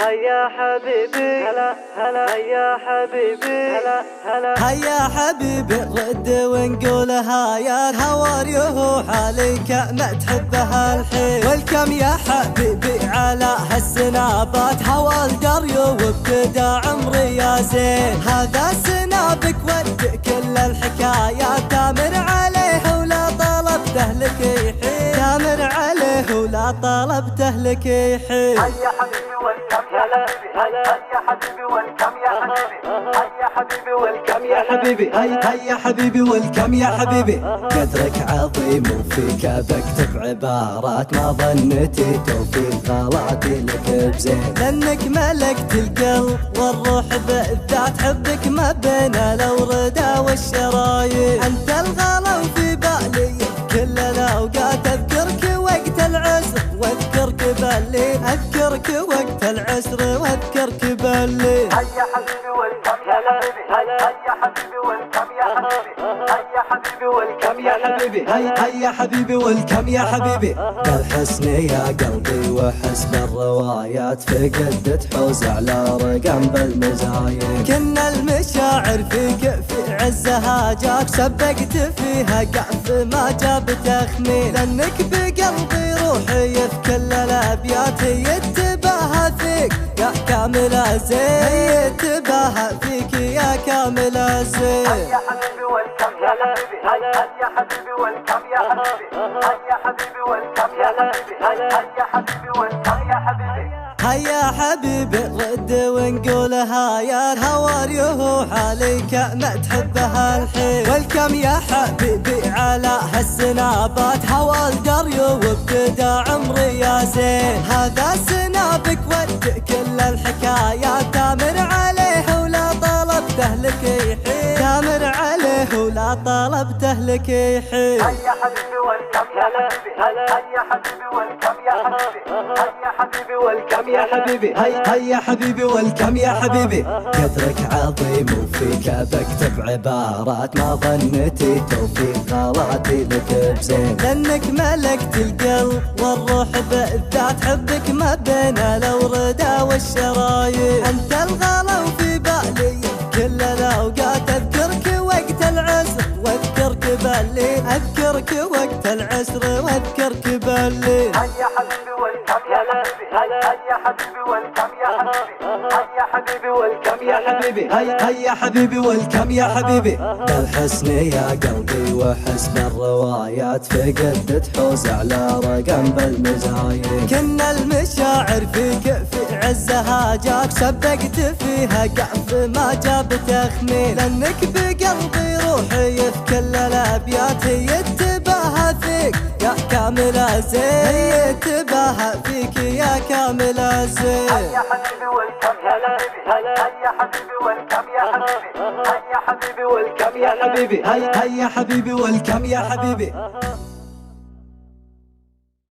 هيا حبيبي هلا هلا هيا حبيبي هلا هلا هيا حبيبي رد ونقولها يا الهوار يهو حالك ما تحبها الحين. والكم يا حبيبي على هالسنابات هوى القريو وابتدى عمري يا زين. هذا سنابك ود كل الحكايات تامر عليه ولا طلبته لك يحين. تامر عليه ولا طلبته لك يحين. هيا حبيبي والكم يا حبيبي هيا حبيبي والكم يا حبيبي هيا حبيبي والكم يا حبيبي هيا حبيبي والكم يا حبيبي. قدرك عظيم وفيك بكتب عبارات ما ظنيتي توفيق غلاتي لك بزين. لانك ملكت القلب والروح بالذات حبك ما بين الوردة والشرايين. انت الغلا وفي بالي كل الاوقات اذكرك وقت العسر واذكرك بالليل. اذكرك وقت العسر واذكرك بالليل. هيا حبيبي والكم يا حبيبي هيا حبيبي والكم يا حبيبي هيا حبيبي والكم يا حبيبي هيا حبيبي والكم يا حبيبي. بالحسن يا قلبي وحسب الروايات فقد تحوز على رقم بالمزايا. كنا المشاعر فيك في عزها جاك سبقت فيها قعف ما جاب تخمين. لانك بقلبي روحي في كل الابيات هي تباها فيك يا كامل الزين. هي تباها فيك يا كامل الزين. هيا حبيبي والكم يا حبيبي هيا حبيبي والكم يا حبيبي هيا حبيبي والكم يا حبيبي هيا حبيبي والكم يا حبيبي. هيا حبيبي رد ونقولها يا الهوار يهو حالك ما تحبها الحين. والكم يا حبيبي على هالسنابات هوى القريو وابتدى عمري يا زين. هذا سنابك ود كل الحكايات تامر عليه ولا طلبته لك يحين. تامر عليه ولا طلبته لك يحين. هيا حبيبي والكم يا حبيبي هيا حبيبي والكم يا حبيبي هيا حبيبي والكم يا حبيبي هيا حبيبي والكم يا حبيبي. قدرك عظيم وفيك بكتب عبارات ما ظنيتي توفيق غلاتي لك بزين. لانك ملكت القلب والروح بالذات حبك ما بين الوردة والشرايين. انت الغلا وفي بالي كل الاوقات اذكرك وقت العسر واذكرك بالليل. اذكرك وقت العسر واذكرك بالليل. هيا حبيبي والكم يا حبيبي هيا حبيبي والكم يا حبيبي هيا حبيبي والكم يا حبيبي هيا حبيبي والكم يا حبيبي. بالحسن يا قلبي وحسب الروايات فقد تحوز على رقم بالمزايا. كنا المشاعر فيك في عزها جاك سبقت فيها قعف ما جاب تخمين. لانك بقلبي روحي في كل الابيات هي تباها فيك يا كامل الزين. هي تباها فيك يا كامل الزين. هيا حبيبي والكم يا حبيبي هيا حبيبي والكم يا حبيبي هيا حبيبي والكم يا حبيبي هيا حبيبي والكم يا حبيبي.